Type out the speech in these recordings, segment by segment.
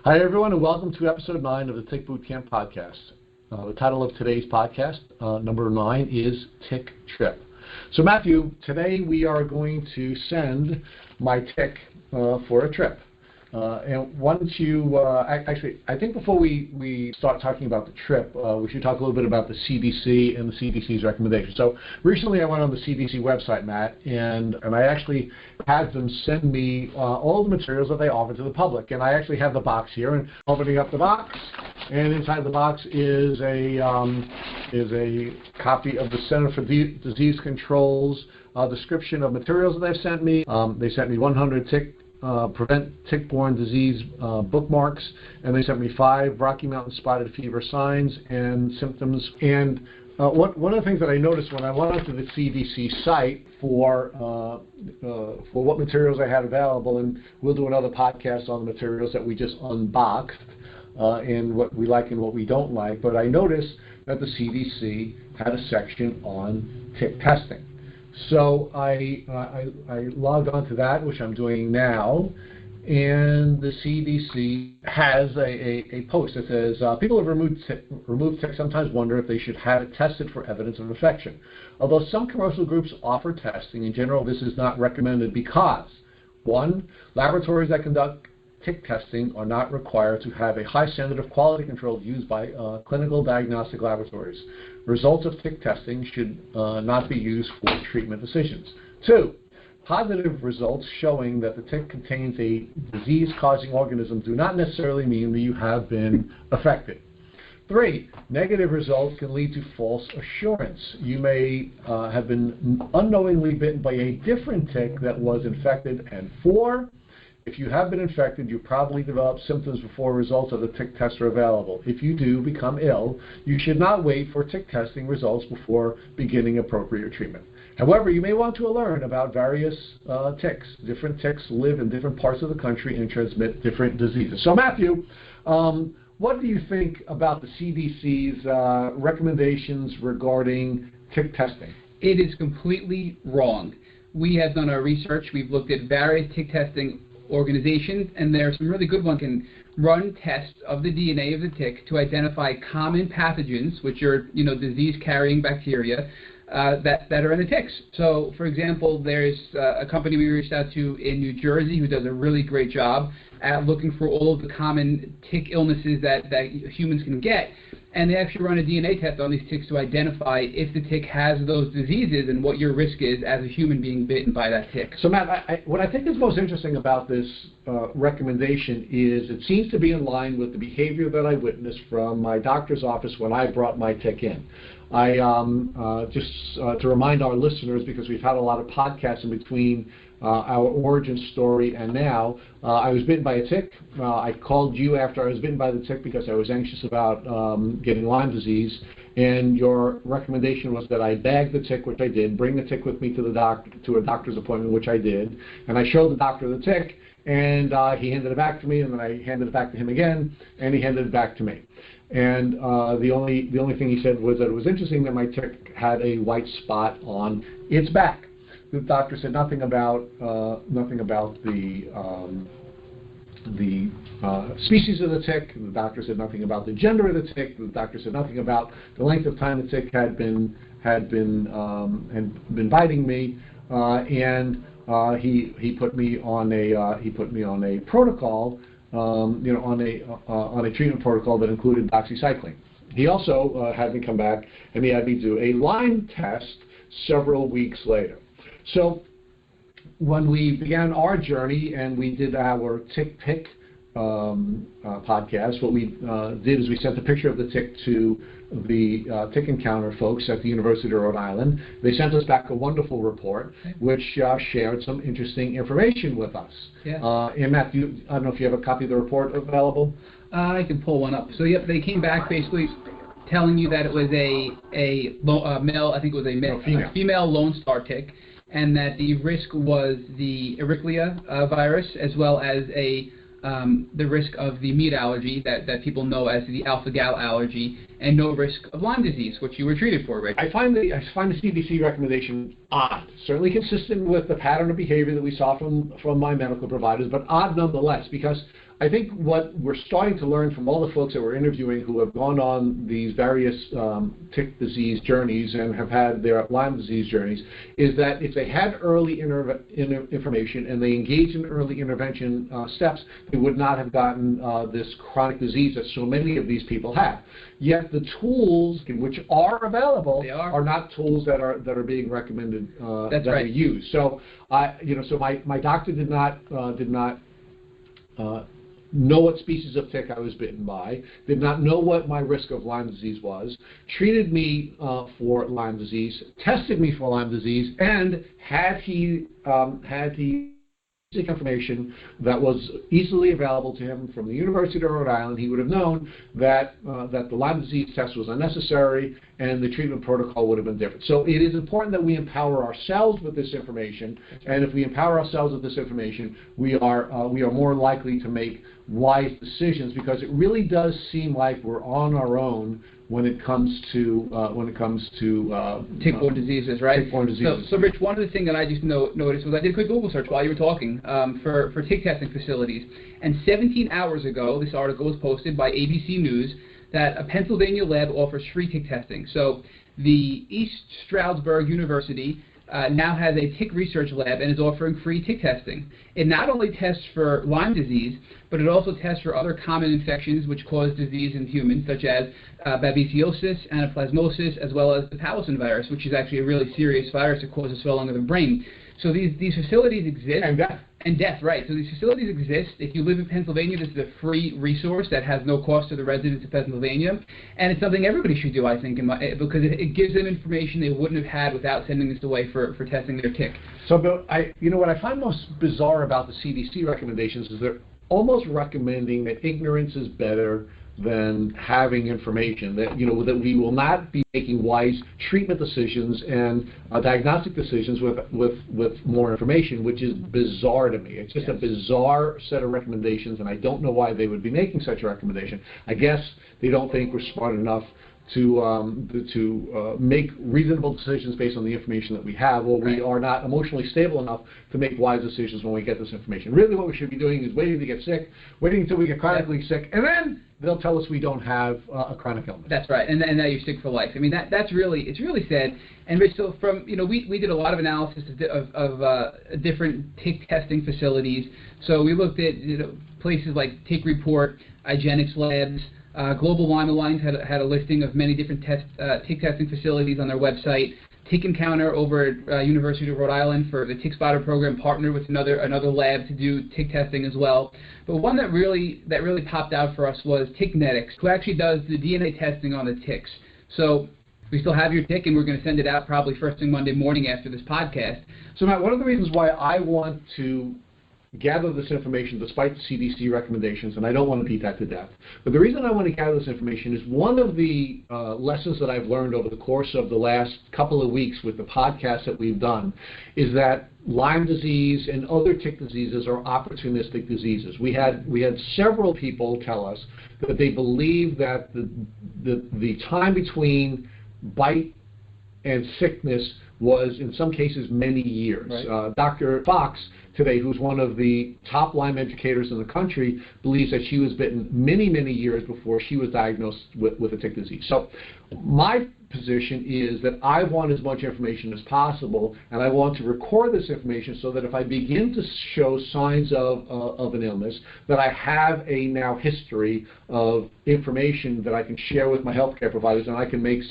Hi, everyone, and welcome to episode 9 of the Tick Bootcamp podcast. The title of today's podcast, number 9, is Tick Trip. So, Matthew, today we are going to send my tick for a trip. And once you, actually, I think before we start talking about the trip, we should talk a little bit about the CDC and the CDC's recommendations. So recently I went on the CDC website, Matt, and I actually had them send me all the materials that they offer to the public. And I actually have the box here, and opening up the box, and inside the box is a copy of the Center for Disease Control's description of materials that they've sent me. They sent me 100 prevent tick-borne disease bookmarks, and they sent me 5 Rocky Mountain spotted fever signs and symptoms. And one of the things that I noticed when I went onto the CDC site for what materials I had available, and we'll do another podcast on the materials that we just unboxed and what we like and what we don't like, but I noticed that the CDC had a section on tick testing. So I logged on to that, which I'm doing now, and the CDC has a post that says, people who have removed ticks sometimes wonder if they should have it tested for evidence of infection. Although some commercial groups offer testing, in general this is not recommended because, 1, laboratories that conduct tick testing are not required to have a high standard of quality control used by clinical diagnostic laboratories. Results of tick testing should not be used for treatment decisions. 2, positive results showing that the tick contains a disease-causing organism do not necessarily mean that you have been affected. 3, negative results can lead to false assurance. You may have been unknowingly bitten by a different tick that was infected. And 4, if you have been infected, you probably developed symptoms before results of the tick test are available. If you do become ill, you should not wait for tick testing results before beginning appropriate treatment. However, you may want to learn about various ticks. Different ticks live in different parts of the country and transmit different diseases. So, Matthew, what do you think about the CDC's recommendations regarding tick testing? It is completely wrong. We have done our research. We've looked at various tick testing organizations, and there are some really good ones. Can run tests of the DNA of the tick to identify common pathogens, which are disease-carrying bacteria that are in the ticks. So, for example, there's a company we reached out to in New Jersey who does a really great job at looking for all of the common tick illnesses that humans can get. And they actually run a DNA test on these ticks to identify if the tick has those diseases and what your risk is as a human being bitten by that tick. So, Matt, what I think is most interesting about this recommendation is it seems to be in line with the behavior that I witnessed from my doctor's office when I brought my tick in. I just to remind our listeners, because we've had a lot of podcasts in between our origin story and now, I was bitten by a tick. I called you after I was bitten by the tick because I was anxious about getting Lyme disease, and your recommendation was that I bag the tick, which I did, bring the tick with me to a doctor's appointment, which I did, and I showed the doctor the tick, and he handed it back to me, and then I handed it back to him again, and he handed it back to me. And the only thing he said was that it was interesting that my tick had a white spot on its back. The doctor said nothing about the species of the tick. The doctor said nothing about the gender of the tick. The doctor said nothing about the length of time the tick had been biting me, and he put me on a protocol, on a treatment protocol that included doxycycline. He also had me come back and he had me do a Lyme test several weeks later. So when we began our journey and we did our tick pick podcast, what we did is we sent a picture of the tick to the Tick Encounter folks at the University of Rhode Island. They sent us back a wonderful report which shared some interesting information with us. Yeah. And Matt, I don't know if you have a copy of the report available? I can pull one up. So yep, they came back basically telling you that it was a male, I think it was a female Lone Star tick, and that the risk was the Ehrlichia virus, as well as the risk of the meat allergy that people know as the alpha-gal allergy, and no risk of Lyme disease, which you were treated for, right? I find the CDC recommendation odd, certainly consistent with the pattern of behavior that we saw from my medical providers, but odd nonetheless, because I think what we're starting to learn from all the folks that we're interviewing who have gone on these various tick disease journeys and have had their Lyme disease journeys is that if they had early information and they engaged in early intervention steps, they would not have gotten this chronic disease that so many of these people have. Yet the tools which are available are not tools that are being recommended that we use. So my doctor did not know what species of tick I was bitten by, did not know what my risk of Lyme disease was, treated me for Lyme disease, tested me for Lyme disease, and had he information that was easily available to him from the University of Rhode Island, he would have known that the Lyme disease test was unnecessary and the treatment protocol would have been different. So it is important that we empower ourselves with this information, and if we empower ourselves with this information, we are more likely to make wise decisions, because it really does seem like we're on our own when it comes to tick-borne diseases, right? Tick-borne diseases. So, Rich, one of the things that I just noticed was I did a quick Google search while you were talking for tick testing facilities, and 17 hours ago, this article was posted by ABC News that a Pennsylvania lab offers free tick testing. So the East Stroudsburg University now has a tick research lab and is offering free tick testing. It not only tests for Lyme disease, but it also tests for other common infections which cause disease in humans, such as babesiosis, anaplasmosis, as well as the Powassan virus, which is actually a really serious virus that causes swelling of the brain. So these facilities exist. And death. And death, right. So these facilities exist. If you live in Pennsylvania, this is a free resource that has no cost to the residents of Pennsylvania. And it's something everybody should do, I think, because it gives them information they wouldn't have had without sending this away for testing their tick. So, Bill, what I find most bizarre about the CDC recommendations is they're almost recommending that ignorance is better than having information, that that we will not be making wise treatment decisions and diagnostic decisions with more information, which is bizarre to me. It's just a bizarre set of recommendations, and I don't know why they would be making such a recommendation. I guess they don't think we're smart enough to make reasonable decisions based on the information that we have, or we are not emotionally stable enough to make wise decisions when we get this information. Really what we should be doing is waiting to get sick, waiting until we get chronically sick, and then they'll tell us we don't have a chronic illness. That's right, and now you're sick for life. I mean, it's really sad. And Rich, so from we did a lot of analysis of different tick testing facilities. So we looked at places like Tick Report, IGeneX Labs. Global Lyme Alliance had a listing of many different tick testing facilities on their website. Tick Encounter over at University of Rhode Island for the Tick Spotter program partnered with another lab to do tick testing as well. But one that really popped out for us was Ticknetics, who actually does the DNA testing on the ticks. So we still have your tick, and we're going to send it out probably first thing Monday morning after this podcast. So Matt, one of the reasons why I want to gather this information despite the CDC recommendations, and I don't want to beat that to death. But the reason I want to gather this information is one of the lessons that I've learned over the course of the last couple of weeks with the podcast that we've done is that Lyme disease and other tick diseases are opportunistic diseases. We had several people tell us that they believe that the time between bite and sickness was in some cases many years. Right. Dr. Fox today, who's one of the top Lyme educators in the country, believes that she was bitten many, many years before she was diagnosed with a tick disease. So my position is that I want as much information as possible, and I want to record this information so that if I begin to show signs of an illness, that I have a now history of information that I can share with my healthcare providers, and I can make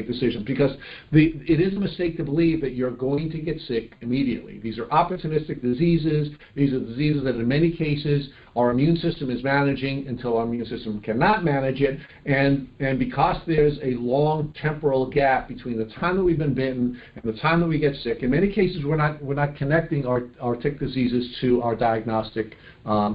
decisions. Because it is a mistake to believe that you're going to get sick immediately. These are opportunistic diseases. These are diseases that in many cases our immune system is managing until our immune system cannot manage it, and because there's a long temporal gap between the time that we've been bitten and the time that we get sick, in many cases we're not connecting our tick diseases to our diagnostic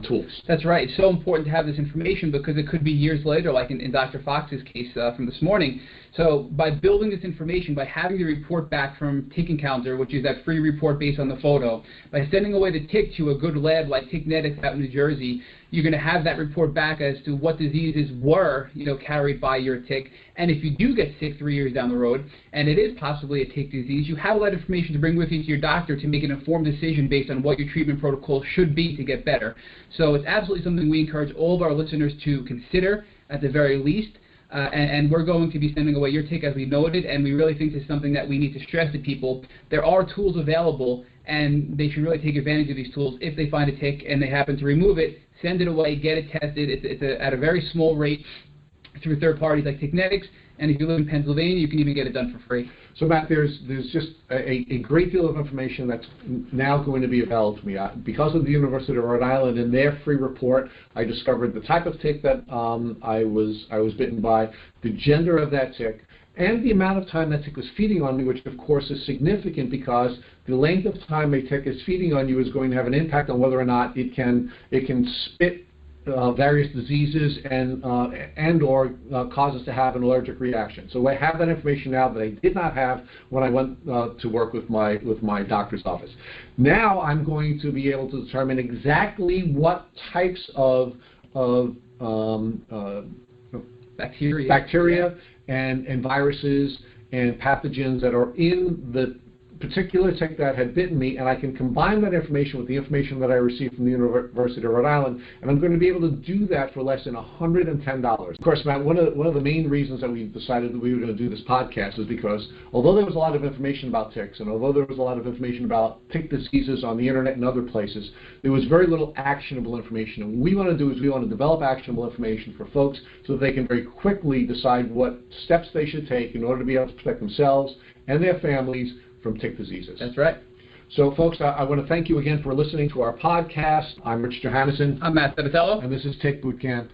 tools. That's right. It's so important to have this information because it could be years later, like in Dr. Fox's case from this morning. So by building this information, by having the report back from Tick Encounter, which is that free report based on the photo, by sending away the tick to a good lab like Ticknetics out in New Jersey, authority, you're going to have that report back as to what diseases were, carried by your tick. And if you do get sick 3 years down the road, and it is possibly a tick disease, you have a lot of information to bring with you to your doctor to make an informed decision based on what your treatment protocol should be to get better. So it's absolutely something we encourage all of our listeners to consider at the very least. And we're going to be sending away your tick as we noted, and we really think this is something that we need to stress to people. There are tools available, and they should really take advantage of these tools. If they find a tick and they happen to remove it, send it away, get it tested. It's at a very small rate through third parties like Ticknetics, and if you live in Pennsylvania, you can even get it done for free. So Matt, there's just a great deal of information that's now going to be available to me. Because of the University of Rhode Island, in their free report, I discovered the type of tick that I was bitten by, the gender of that tick, and the amount of time that tick was feeding on me, which of course is significant because the length of time a tick is feeding on you is going to have an impact on whether or not it can spit various diseases and or cause us to have an allergic reaction. So I have that information now that I did not have when I went to work with my doctor's office. Now I'm going to be able to determine exactly what types of bacteria and viruses and pathogens that are in the particular tick that had bitten me, and I can combine that information with the information that I received from the University of Rhode Island, and I'm going to be able to do that for less than $110. Of course, Matt, one of the main reasons that we decided that we were going to do this podcast is because although there was a lot of information about ticks, and although there was a lot of information about tick diseases on the internet and other places, there was very little actionable information. And what we want to do is we want to develop actionable information for folks so that they can very quickly decide what steps they should take in order to be able to protect themselves and their families from tick diseases. That's right. So, folks, I want to thank you again for listening to our podcast. I'm Rich Johannesson. I'm Matt Sabatello. And this is Tick Boot Camp.